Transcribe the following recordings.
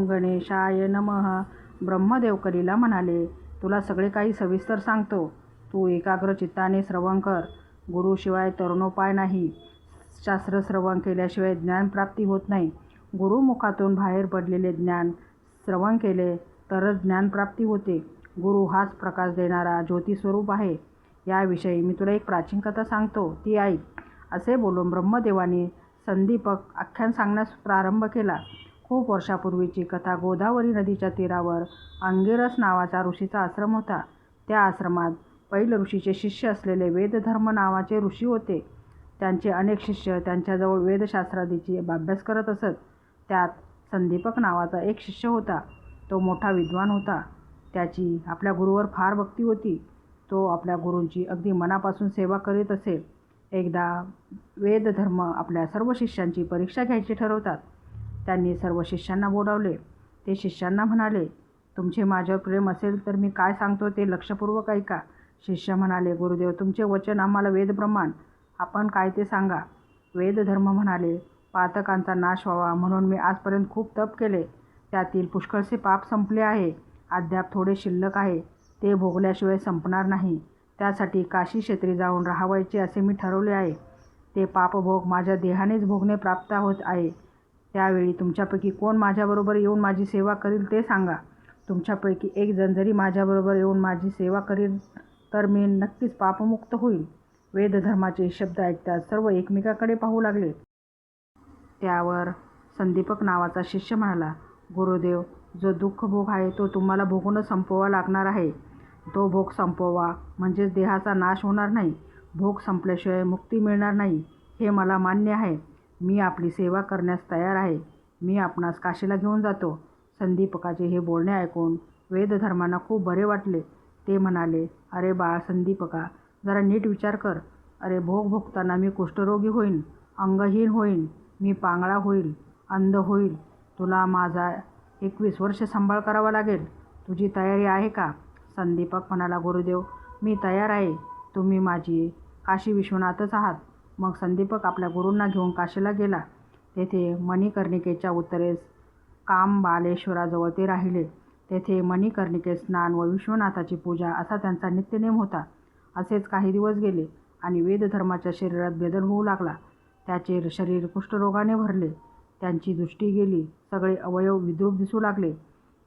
ओम गणेशाय नमः. ब्रह्मदेव कलीला म्हणाले, तुला सगळे काही सविस्तर सांगतो. तू एकाग्र चित्ताने श्रवण कर. गुरुशिवाय तरुणोपाय नाही. शास्त्र श्रवण केल्याशिवाय ज्ञानप्राप्ती होत नाही. गुरुमुखातून बाहेर पडलेले ज्ञान श्रवण केले तरच ज्ञानप्राप्ती होते. गुरु हाच प्रकाश देणारा ज्योतिस्वरूप आहे. याविषयी मी तुला एक प्राचीन कथा सांगतो, ती ऐक. असे बोलून ब्रह्मदेवाने संदीपक आख्यान सांगण्यास प्रारंभ केला. खूप वर्षापूर्वीची कथा. गोदावरी नदीच्या तीरावर अंगिरस नावाचा ऋषीचा आश्रम होता. त्या आश्रमात पैल ऋषीचे शिष्य असलेले वेदधर्म नावाचे ऋषी होते. त्यांचे अनेक शिष्य त्यांच्याजवळ वेदशास्त्रादीची अभ्यास करत असत. त्यात संदीपक नावाचा एक शिष्य होता. तो मोठा विद्वान होता. त्याची आपल्या गुरुवर फार भक्ती होती. तो आपल्या गुरूंची अगदी मनापासून सेवा करीत असे. एकदा वेदधर्म आपल्या सर्व शिष्यांची परीक्षा घ्यायची ठरवतात. त्यांनी सर्व शिष्यांना बोलावले. ते शिष्यांना म्हणाले, तुमचे माझ्यावर प्रेम असेल तर मी काय सांगतो ते लक्षपूर्वक ऐका. शिष्य म्हणाले, गुरुदेव, तुमचे वचन आम्हाला वेदप्रमाण. आपण काय ते सांगा. वेदधर्म म्हणाले, पातकांचा नाश व्हावा म्हणून मी आजपर्यंत खूप तप केले. त्यातील पुष्कळसे पाप संपले आहे. अद्याप थोडे शिल्लक आहे. ते भोगल्याशिवाय संपणार नाही. त्यासाठी काशी क्षेत्री जाऊन राहावायचे असे मी ठरवले आहे. ते पापभोग माझ्या देहानेच भोगणे प्राप्त होत आहे. त्यावेळी तुमच्यापैकी कोण माझ्याबरोबर येऊन माझी सेवा करील ते सांगा. तुमच्यापैकी एक जण जरी माझ्याबरोबर येऊन माझी सेवा करील तर मी नक्कीच पापमुक्त होईल. वेदधर्माचे शब्द ऐकताच सर्व एकमेकाकडे पाहू लागले. त्यावर संदीपक नावाचा शिष्य म्हणाला, गुरुदेव, जो दुःखभोग आहे तो तुम्हाला भोगूनच संपवावा लागणार आहे. तो भोग संपवा म्हणजेच देहाचा नाश होणार नाही. भोग संपल्याशिवाय मुक्ती मिळणार नाही हे मला मान्य आहे. मी आपली सेवा करण्यास तयार आहे. मी आपणास काशीला घेऊन जातो. संदीपकाचे हे बोलणे ऐकून वेदधर्मांना खूप बरे वाटले. ते म्हणाले, अरे बाळ संदीपका, जरा नीट विचार कर. अरे भोग भोगताना मी कुष्ठरोगी होईन, अंगहीन होईन, मी पांगळा होईल, अंध होईल. तुला माझा 21 वर्ष सांभाळ करावा लागेल. तुझी तयारी आहे का? संदीपक म्हणाला, गुरुदेव, मी तयार आहे. तुम्ही माझी काशी विश्वनाथच आहात. मग संदीपक आपल्या गुरूंना घेऊन काशीला गेला. तेथे मणिकर्णिकेच्या उत्तरेस कामबालेश्वराजवळ ते राहिले. तेथे मणिकर्णिकेत स्नान व विश्वनाथाची पूजा असा त्यांचा नित्यनेम होता. असेच काही दिवस गेले आणि वेदधर्माच्या शरीरात बदल होऊ लागला. त्याचे शरीर कुष्ठरोगाने भरले. त्यांची दृष्टी गेली. सगळे अवयव विद्रूप दिसू लागले.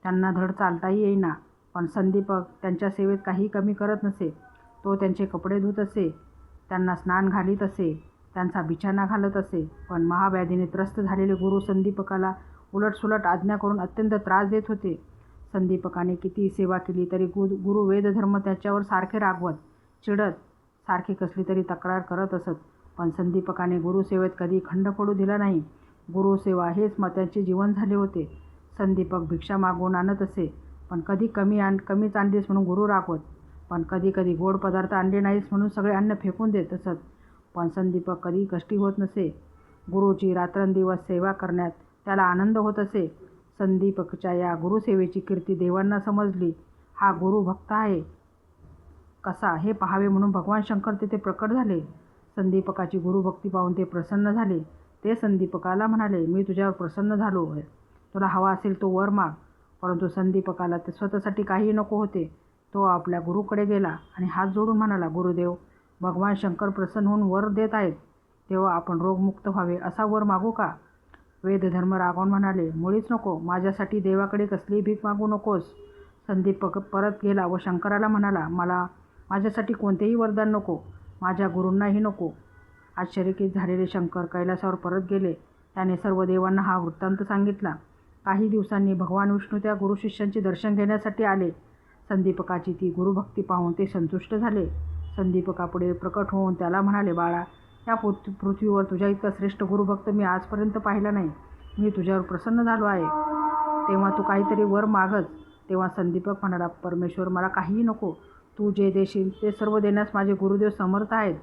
त्यांना धड चालताही येईना. पण संदीपक त्यांच्या सेवेत काही कमी करत नसे. तो त्यांचे कपडे धुत असे, त्यांना स्नान घालीत असे, त्यांचा बिछाना घालत असे. पण महाव्याधीने त्रस्त झालेले गुरु संदीपकाला उलटसुलट आज्ञा करून अत्यंत त्रास देत होते. संदीपकाने कितीही सेवा केली तरी गुरु वेदधर्म त्याच्यावर सारखे रागवत, चिडत, सारखी कसली तरी तक्रार करत असत. पण संदीपकाने गुरुसेवेत कधी खंड पडू दिला नाही. गुरुसेवा हेच त्याचे जीवन झाले होते. संदीपक भिक्षा मागून आणत असे, पण कधी कमीच आणलीस म्हणून गुरु रागवत. पण कधी कधी गोड पदार्थ आणले नाहीस म्हणून सगळे अन्न फेकून देत असत. पण संदीपक कधी कष्टी होत नसे. गुरुची रात्रंदिवस सेवा करण्यात त्याला आनंद होत असे. संदीपकच्या या गुरुसेवेची कीर्ती देवांना समजली. हा गुरु भक्त आहे कसा हे पाहावे म्हणून भगवान शंकर तेथे प्रकट झाले. संदीपकाची गुरुभक्ती पाहून ते प्रसन्न झाले. ते संदीपकाला म्हणाले, मी तुझ्यावर प्रसन्न झालो आहे. तुला हवा असेल तो वर माग. परंतु संदीपकाला ते स्वतःसाठी काहीही नको होते. तो आपल्या गुरुकडे गेला आणि हात जोडून म्हणाला, गुरुदेव, भगवान शंकर प्रसन्न होऊन वर देत आहेत, तेव्हा आपण रोगमुक्त व्हावे असा वर मागू का? वेदधर्म रागावून म्हणाले, मुळीच नको. माझ्यासाठी देवाकडे कसलीही भीक मागू नकोस. संदीपक परत गेला व शंकराला म्हणाला, मला माझ्यासाठी कोणतेही वरदान नको. माझ्या गुरूंनाही नको. आश्चर्यचकित झालेले शंकर कैलासावर परत गेले. त्याने सर्व देवांना हा वृत्तांत सांगितला. काही दिवसांनी भगवान विष्णू त्या गुरुशिष्यांचे दर्शन घेण्यासाठी आले. संदीपकाची ती गुरुभक्ती पाहून ते संतुष्ट झाले. संदीपकापुढे प्रकट होऊन त्याला म्हणाले, बाळा, या पृथ्वीवर तुझ्या इतका श्रेष्ठ गुरुभक्त मी आजपर्यंत पाहिला नाही. मी तुझ्यावर प्रसन्न झालो आहे. तेव्हा तू काहीतरी वर मागच. तेव्हा संदीपक म्हणाला, परमेश्वर, मला काहीही नको. तू जे देशील ते सर्व देण्यास माझे गुरुदेव समर्थ आहेत.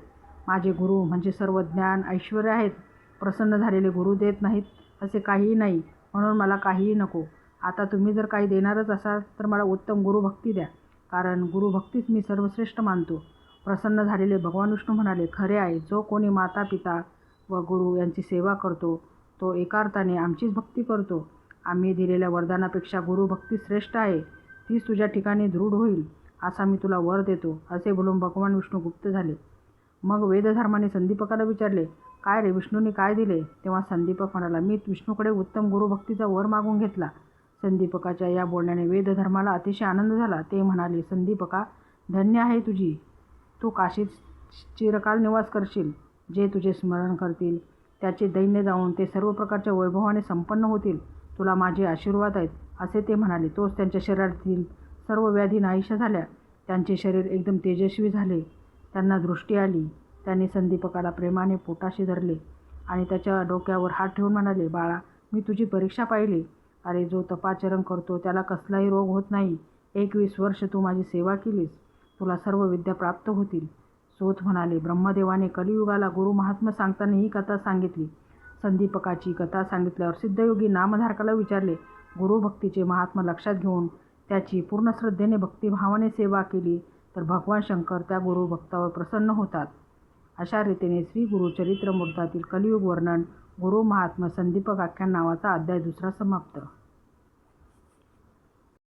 माझे गुरु म्हणजे सर्व ज्ञान ऐश्वर्य आहेत. प्रसन्न झालेले गुरु देत नाहीत असे काहीही नाही, म्हणून मला काहीही नको. आता तुम्ही जर काही देणारच असाल तर मला उत्तम गुरुभक्ती द्या, कारण गुरुभक्तीच मी सर्वश्रेष्ठ मानतो. प्रसन्न झालेले भगवान विष्णू म्हणाले, खरे आहे, जो कोणी माता पिता व गुरु यांची सेवा करतो तो एका अर्थाने आमचीच भक्ती करतो. आम्ही दिलेल्या वरदानापेक्षा गुरुभक्ती श्रेष्ठ आहे, तीच तुझ्या ठिकाणी दृढ होईल असा मी तुला वर देतो, असे बोलून भगवान विष्णू गुप्त झाले. मग वेदधर्माने संदीपकाला विचारले, काय रे, विष्णूंनी काय दिले? तेव्हा संदीपक म्हणाला, मी विष्णूकडे उत्तम गुरुभक्तीचा वर मागून घेतला. संदीपकाच्या या बोलण्याने वेदधर्माला अतिशय आनंद झाला. ते म्हणाले, संदीपका, धन्य आहे तुझी. तू काशीत चिरकाल निवास करशील. जे तुझे स्मरण करतील त्याचे दैन्य जाऊन ते सर्व प्रकारच्या वैभवाने संपन्न होतील. तुला माझे आशीर्वाद आहेत, असे ते म्हणाले. तोच त्यांच्या शरीरातील सर्व व्याधी नाहीशा झाल्या. त्यांचे शरीर एकदम तेजस्वी झाले. त्यांना दृष्टी आली. त्यांनी संदीपकाला प्रेमाने पोटाशी धरले आणि त्याच्या डोक्यावर हात ठेवून म्हणाले, बाळा, मी तुझी परीक्षा पाहिली. अरे, जो तपाचरण करतो त्याला कसलाही रोग होत नाही. 21 वर्ष तू माझी सेवा केलीस, तुला सर्व विद्या प्राप्त होतील. सोत म्हणाले, ब्रह्मदेवाने कलियुगाला गुरु महात्म्य सांगताना ही कथा सांगितली. संदीपकाची कथा सांगितल्यावर सिद्धयोगी नामधारकाला विचारले, गुरुभक्तीचे महात्म्य लक्षात घेऊन त्याची पूर्ण श्रद्धेने भक्तिभावाने सेवा केली तर भगवान शंकर त्या गुरुभक्तावर प्रसन्न होतात. अशा रीतीने श्री गुरुचरित्रमृतातील कलियुग वर्णन गुरु महात्म्य संदीपक आख्यान नावाचा अध्याय 2 समाप्त.